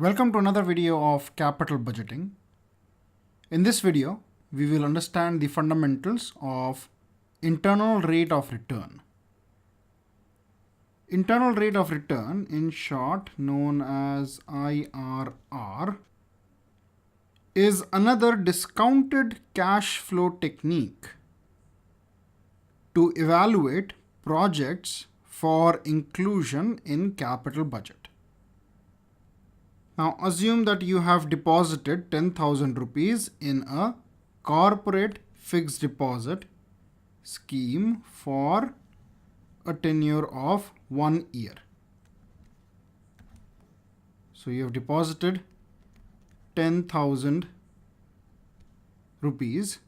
Welcome to another video of capital budgeting. In this video, we will understand the fundamentals of internal rate of return. Internal rate of return, in short known as IRR, is another discounted cash flow technique to evaluate projects for inclusion in capital budget. Now assume that you have deposited 10,000 rupees in a corporate fixed deposit scheme for a tenure of 1 year. So you have deposited 10,000 rupees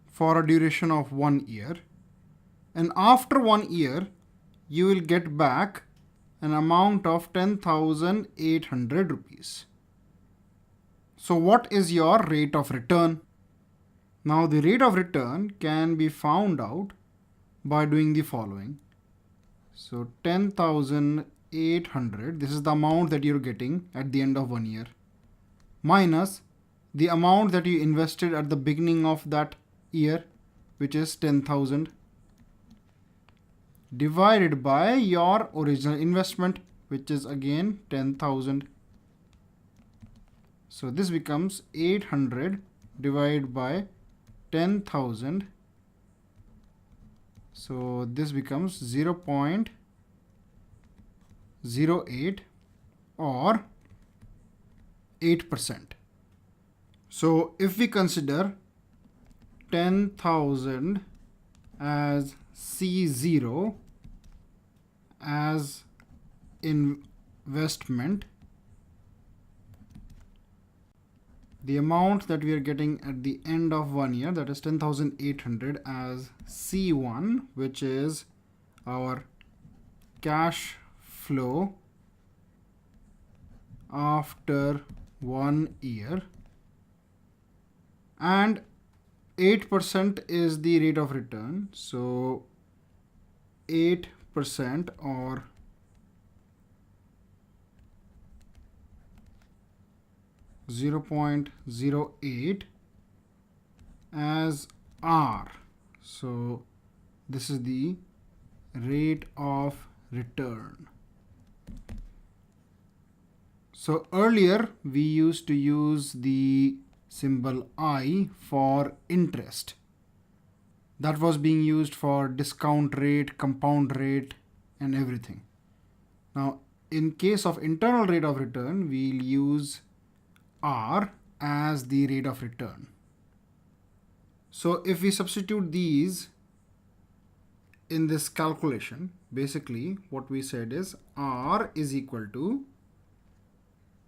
for a duration of 1 year, and after 1 year you will get back an amount of 10,800 rupees. So what is your rate of return? Now the rate of return can be found out by doing the following. So 10,800, this is the amount that you're getting at the end of 1 year, minus the amount that you invested at the beginning of that year, which is 10,000, divided by your original investment, which is again 10,000. So this becomes 800 divided by 10,000. So this becomes 0.08 or 8%. So if we consider 10,000 as C0 as investment, the amount that we are getting at the end of 1 year, that is 10,800, as C1, which is our cash flow after 1 year, and 8% is the rate of return. So 8% or 0.08 as R. So this is the rate of return. So earlier we used to use the symbol I for interest. That was being used for discount rate, compound rate, and everything. Now in case of internal rate of return, we'll use R as the rate of return. So if we substitute these in this calculation, basically what we said is R is equal to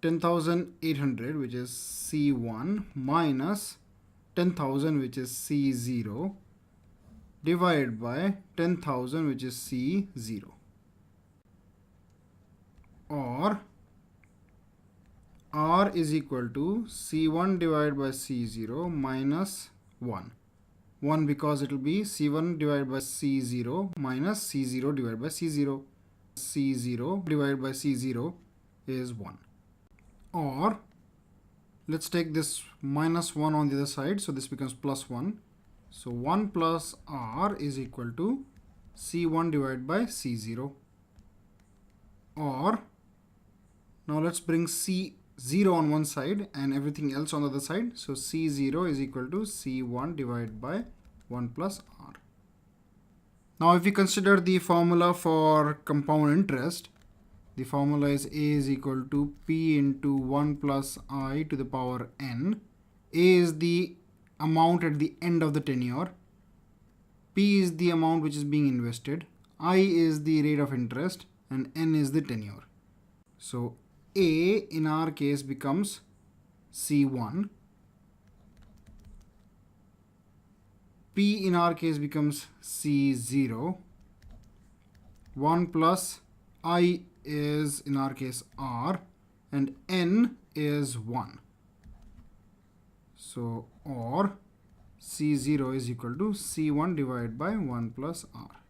10,800, which is C1, minus 10,000, which is C0, divided by 10,000, which is C0, or R is equal to C1 divided by C0 minus 1. 1 because it will be C1 divided by C0 minus C0 divided by C0. C0 divided by C0 is 1. Or let's take this minus 1 on the other side, so this becomes plus 1. So 1 plus R is equal to C1 divided by C0. Or now let's bring C0 on one side and everything else on the other side. So C0 is equal to C1 divided by 1 plus R. Now if we consider the formula for compound interest, the formula is A is equal to P into 1 plus I to the power N. A is the amount at the end of the tenure. P is the amount which is being invested. I is the rate of interest and N is the tenure. So A in our case becomes C1. P in our case becomes C0. 1 plus I is in our case R, and N is 1. So or C0 is equal to C1 divided by 1 plus R.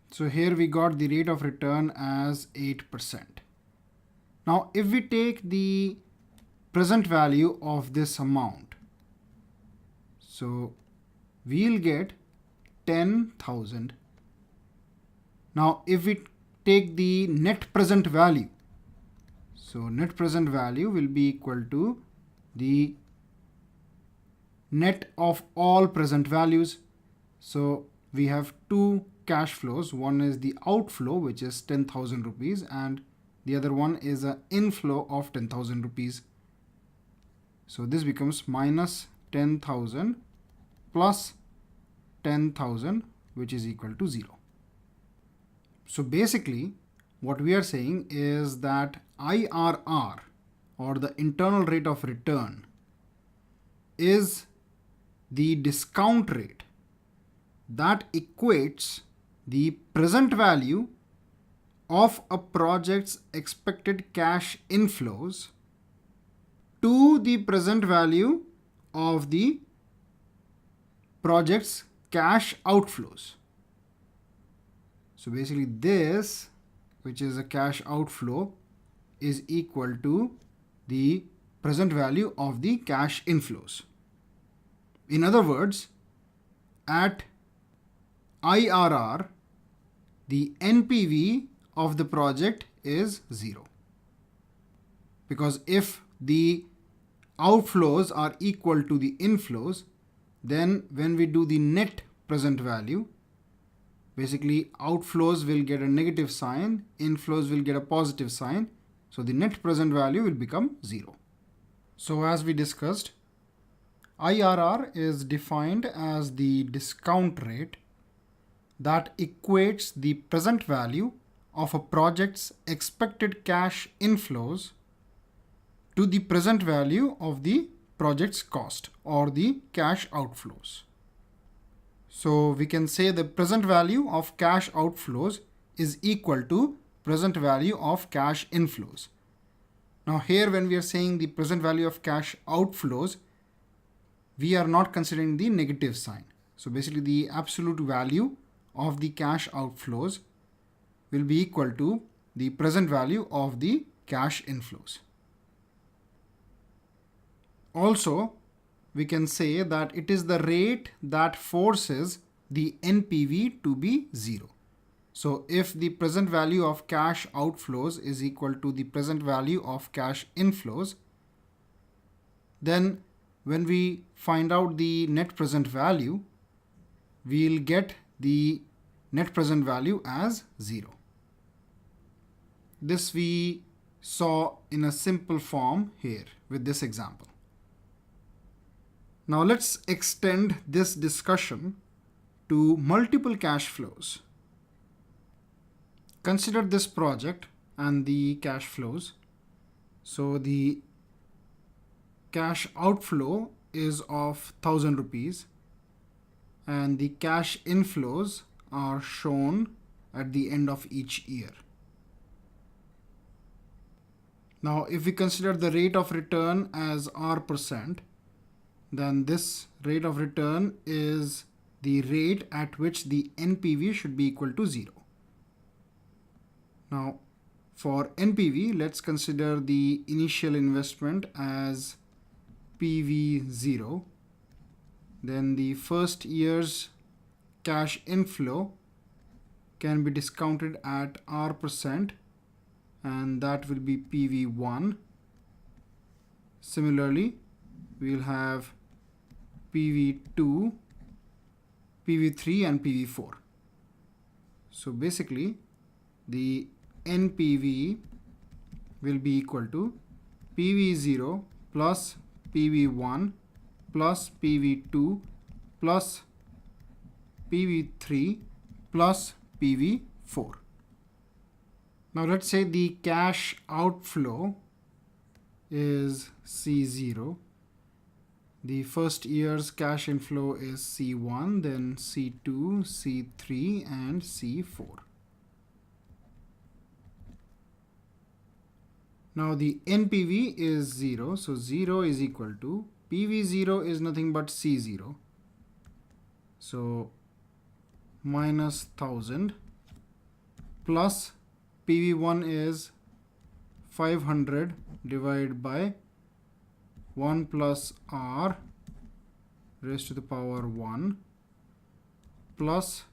So here we got the rate of return as 8%. Now if we take the present value of this amount, so we'll get 10,000. Now if we take the net present value, so net present value will be equal to the net of all present values. So we have two cash flows. One is the outflow, which is 10,000 rupees, and the other one is an inflow of 10,000 rupees. So this becomes minus 10,000 plus 10,000, which is equal to 0. So basically what we are saying is that IRR, or the internal rate of return, is the discount rate that equates the present value of a project's expected cash inflows to the present value of the project's cash outflows. So basically this, which is a cash outflow, is equal to the present value of the cash inflows. In other words, at IRR, the NPV of the project is 0. Because if the outflows are equal to the inflows, then when we do the net present value, basically outflows will get a negative sign, inflows will get a positive sign. So the net present value will become 0. So as we discussed, IRR is defined as the discount rate that equates the present value of a project's expected cash inflows to the present value of the project's cost, or the cash outflows. So we can say the present value of cash outflows is equal to present value of cash inflows. Now here when we are saying the present value of cash outflows, we are not considering the negative sign. So basically the absolute value of the cash outflows will be equal to the present value of the cash inflows. Also, we can say that it is the rate that forces the NPV to be 0. So if the present value of cash outflows is equal to the present value of cash inflows, then when we find out the net present value, we'll get the net present value as 0. This we saw in a simple form here with this example. Now let's extend this discussion to multiple cash flows. Consider this project and the cash flows. So the cash outflow is of 1,000 rupees and the cash inflows are shown at the end of each year. Now if we consider the rate of return as R%, then this rate of return is the rate at which the NPV should be equal to 0. Now for NPV, let's consider the initial investment as PV0. Then the first year's cash inflow can be discounted at R%, and that will be PV1. Similarly, we'll have PV2, PV3 and PV4. So basically the NPV will be equal to PV0 plus PV1 plus PV2 plus PV3 plus PV4. Now let's say the cash outflow is C0. The first year's cash inflow is C1, then C2, C3 and C4. Now the NPV is 0, so 0 is equal to PV0 is nothing but C0. So minus 1,000 plus PV1 is 500 divided by 1 plus R raised to the power 1 plus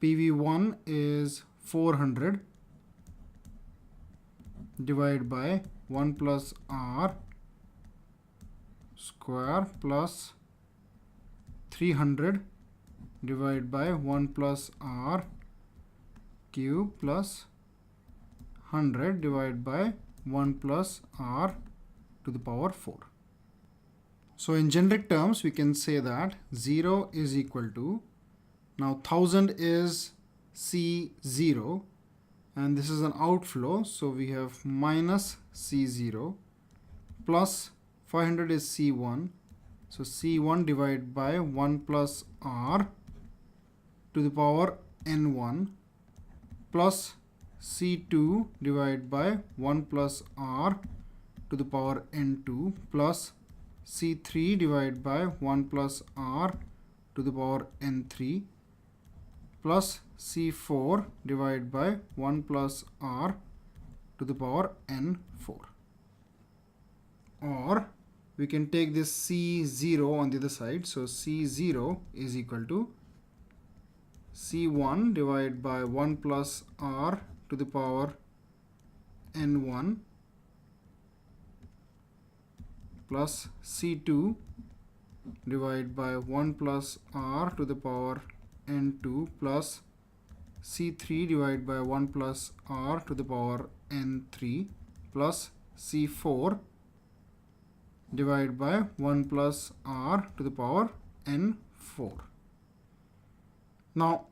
PV1 is 400 divided by 1 plus R square plus 300 divided by 1 plus R cube plus 100 divided by 1 plus R to the power 4. So in generic terms, we can say that 0 is equal to, now 1000 is C0 and this is an outflow, so we have minus C0 plus 500 is C1, so C1 divided by 1 plus R to the power N1 plus C2 divided by 1 plus R to the power N2 plus C3 divided by 1 plus R to the power N3 plus C4 divided by 1 plus R to the power N4. Or we can take this C0 on the other side. So C0 is equal to C1 divided by 1 plus R to the power N1 plus C2 divided by 1 plus R to the power N2 plus C3 divided by 1 plus R to the power N3 plus C4 divided by 1 plus R to the power N4. Now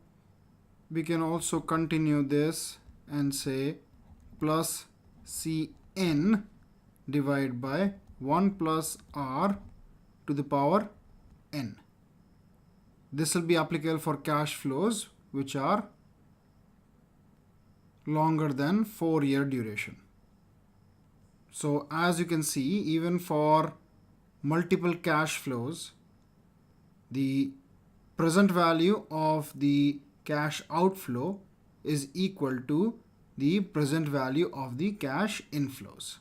we can also continue this and say plus Cn divided by 1 plus R to the power N. This will be applicable for cash flows which are longer than 4-year duration. So as you can see, even for multiple cash flows, the present value of the cash outflow is equal to the present value of the cash inflows.